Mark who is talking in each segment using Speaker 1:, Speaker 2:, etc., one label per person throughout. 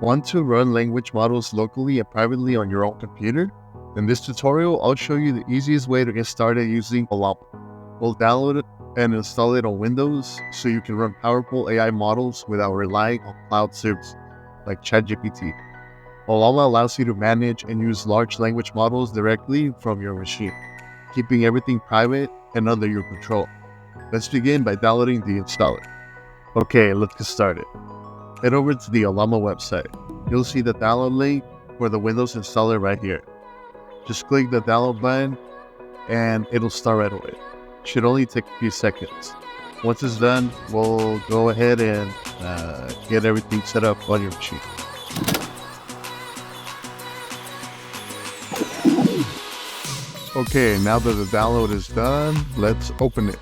Speaker 1: Want to run language models locally and privately on your own computer? In this tutorial, I'll show you the easiest way to get started using Ollama. We'll download it and install it on Windows so you can run powerful AI models without relying on cloud services like ChatGPT. Ollama allows you to manage and use large language models directly from your machine, keeping everything private and under your control. Let's begin by downloading the installer. Okay, let's get started. Head over to the Ollama website. You'll see the download link for the Windows installer right here. Just click the download button and it'll start right away. It should only take a few seconds. Once it's done, we'll go ahead and get everything set up on your machine. Okay, now that the download is done, let's open it.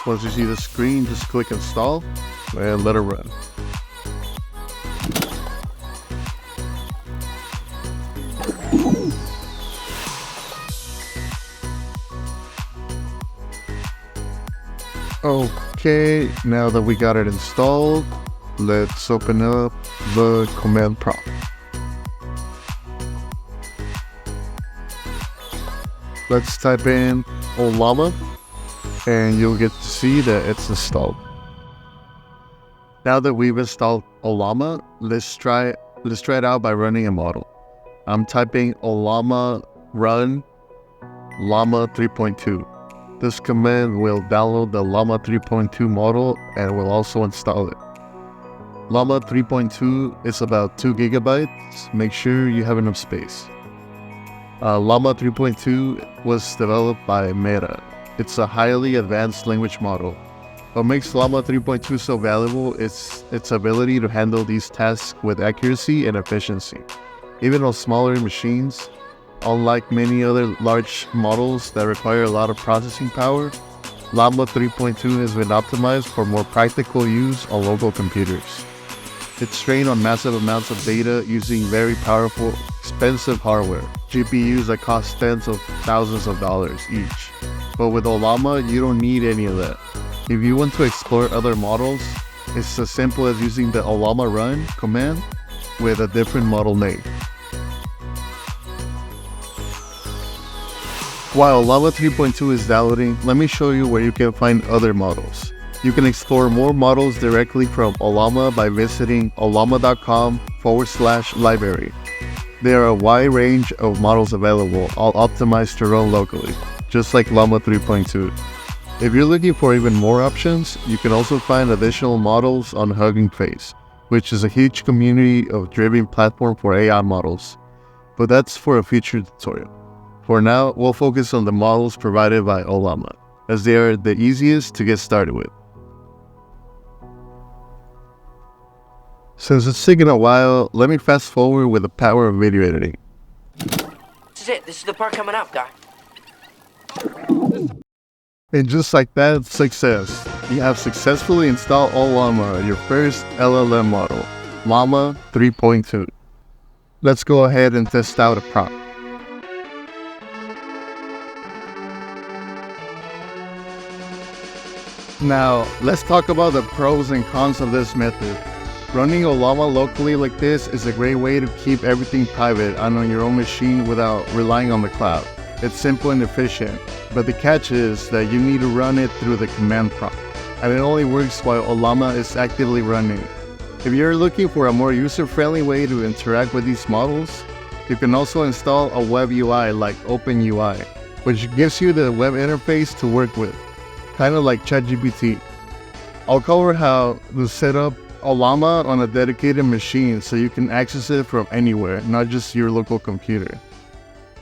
Speaker 1: Once you see the screen, just click install and let it run. Okay, now that we got it installed, let's open up the command prompt. Let's type in Ollama and you'll get to see that it's installed. Now that we've installed Ollama, let's try it out by running a model. I'm typing Ollama run Llama 3.2. This command will download the Llama 3.2 model and will also install it. Llama 3.2 is about 2 gigabytes. Make sure you have enough space. Llama 3.2 was developed by Meta. It's a highly advanced language model. What makes Llama 3.2 so valuable is its ability to handle these tasks with accuracy and efficiency. Even on smaller machines, unlike many other large models that require a lot of processing power, Llama 3.2 has been optimized for more practical use on local computers. It's trained on massive amounts of data using very powerful, expensive hardware, GPUs that cost tens of thousands of dollars each. But with Ollama, you don't need any of that. If you want to explore other models, it's as simple as using the Ollama run command with a different model name. While Llama 3.2 is downloading, let me show you where you can find other models. You can explore more models directly from Ollama by visiting ollama.com/library. There are a wide range of models available, all optimized to run locally, just like Llama 3.2. If you're looking for even more options, you can also find additional models on Hugging Face, which is a huge community of driven platform for AI models. But that's for a future tutorial. For now, we'll focus on the models provided by Ollama, as they are the easiest to get started with. Since it's taken a while, let me fast forward with the power of video editing.
Speaker 2: This is it. This is the part coming up, Doc.
Speaker 1: And just like that, success. You have successfully installed Ollama, your first LLM model, Llama 3.2. Let's go ahead and test out a prompt. Now, let's talk about the pros and cons of this method. Running Ollama locally like this is a great way to keep everything private and on your own machine without relying on the cloud. It's simple and efficient, but the catch is that you need to run it through the command prompt, and it only works while Ollama is actively running. If you're looking for a more user-friendly way to interact with these models, you can also install a web UI like OpenUI, which gives you the web interface to work with, kind of like ChatGPT. I'll cover how to set up Ollama on a dedicated machine so you can access it from anywhere, not just your local computer.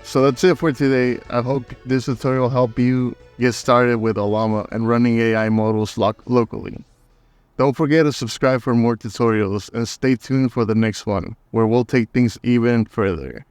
Speaker 1: So that's it for today. I hope this tutorial helped you get started with Ollama and running AI models locally. Don't forget to subscribe for more tutorials and stay tuned for the next one, where we'll take things even further.